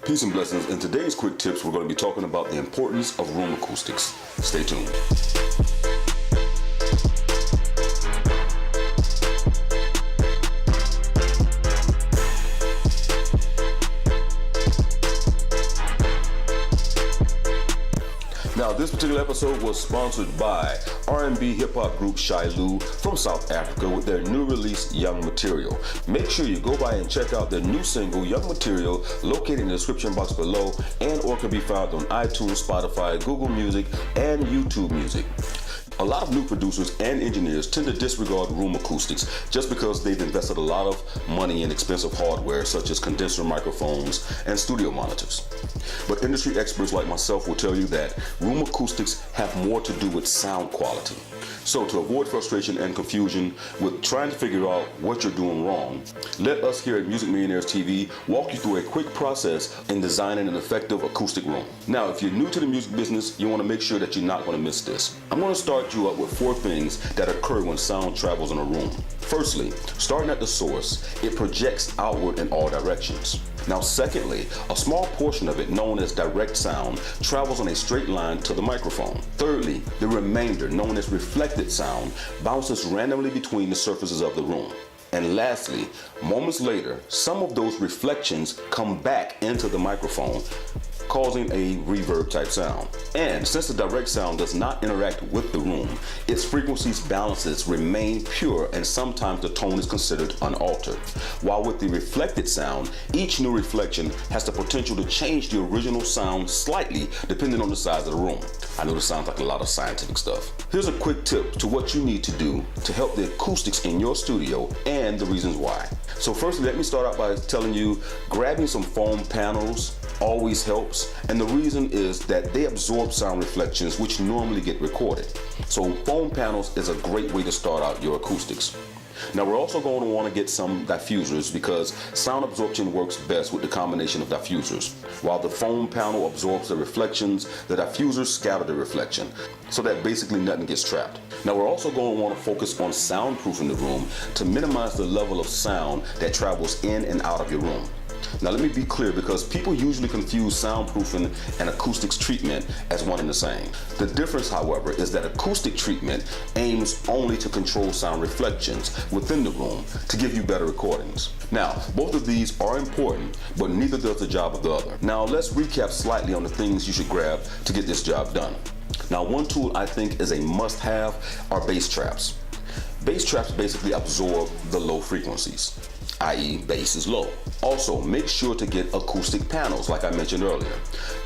Peace and blessings. In today's quick tips, we're going to be talking about the importance of room acoustics. Stay tuned. Now, this particular episode was sponsored by R&B hip-hop group Shiloh from South Africa with their new release, Young Material. Make sure you go by and check out their new single, Young Material, located in the description box below, and or can be found on iTunes, Spotify, Google Music, and YouTube Music. A lot of new producers and engineers tend to disregard room acoustics just because they've invested a lot of money in expensive hardware such as condenser microphones and studio monitors. But industry experts like myself will tell you that room acoustics have more to do with sound quality. So to avoid frustration and confusion with trying to figure out what you're doing wrong, let us here at Music Millionaires TV walk you through a quick process in designing an effective acoustic room. Now, if you're new to the music business, you want to make sure that you're not going to miss this. I'm going to start you up with 4 things that occur when sound travels in a room. Firstly, starting at the source, it projects outward in all directions. Now, secondly, a small portion of it, known as direct sound, travels on a straight line to the microphone. Thirdly, the remainder, known as reflected sound, bounces randomly between the surfaces of the room. And lastly, moments later, some of those reflections come back into the microphone, causing a reverb type sound. And since the direct sound does not interact with the room, its frequencies balances remain pure and sometimes the tone is considered unaltered. While with the reflected sound, each new reflection has the potential to change the original sound slightly depending on the size of the room. I know this sounds like a lot of scientific stuff. Here's a quick tip to what you need to do to help the acoustics in your studio and the reasons why. So firstly, let me start out by telling you grabbing some foam panels always helps, and the reason is that they absorb sound reflections which normally get recorded. So foam panels is a great way to start out your acoustics. Now, we're also going to want to get some diffusers because sound absorption works best with the combination of diffusers. While the foam panel absorbs the reflections, the diffusers scatter the reflection, so that basically nothing gets trapped. Now, we're also going to want to focus on soundproofing the room to minimize the level of sound that travels in and out of your room. Now, let me be clear because people usually confuse soundproofing and acoustics treatment as one and the same. The difference, however, is that acoustic treatment aims only to control sound reflections within the room to give you better recordings. Now, both of these are important, but neither does the job of the other. Now, let's recap slightly on the things you should grab to get this job done. Now, one tool I think is a must-have are bass traps. Bass traps basically absorb the low frequencies, i.e. bass is low. Also, make sure to get acoustic panels like I mentioned earlier.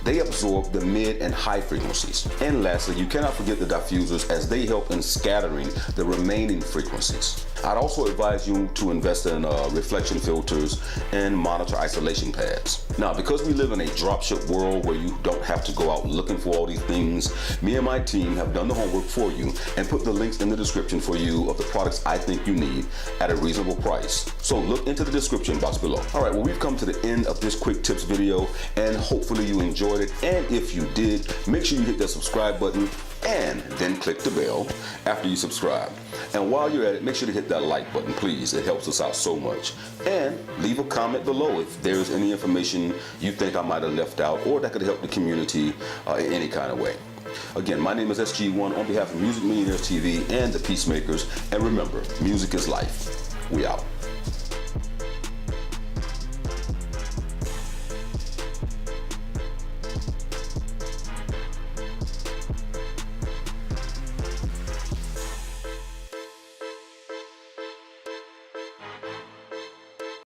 They absorb the mid and high frequencies. And lastly, you cannot forget the diffusers as they help in scattering the remaining frequencies. I'd also advise you to invest in reflection filters and monitor isolation pads. Now, because we live in a dropship world where you don't have to go out looking for all these things, me and my team have done the homework for you and put the links in the description for you of the products I think you need at a reasonable price. So look into the description box below. All right, well, we've come to the end of this quick tips video and hopefully you enjoyed it. And if you did, make sure you hit that subscribe button and then click the bell after you subscribe. And while you're at it, make sure to hit that like button, please. It helps us out so much. And leave a comment below if there's any information you think I might have left out or that could help the community in any kind of way. Again, my name is SG1 on behalf of Music Millionaires TV and the Peacemakers. And remember, music is life. We out.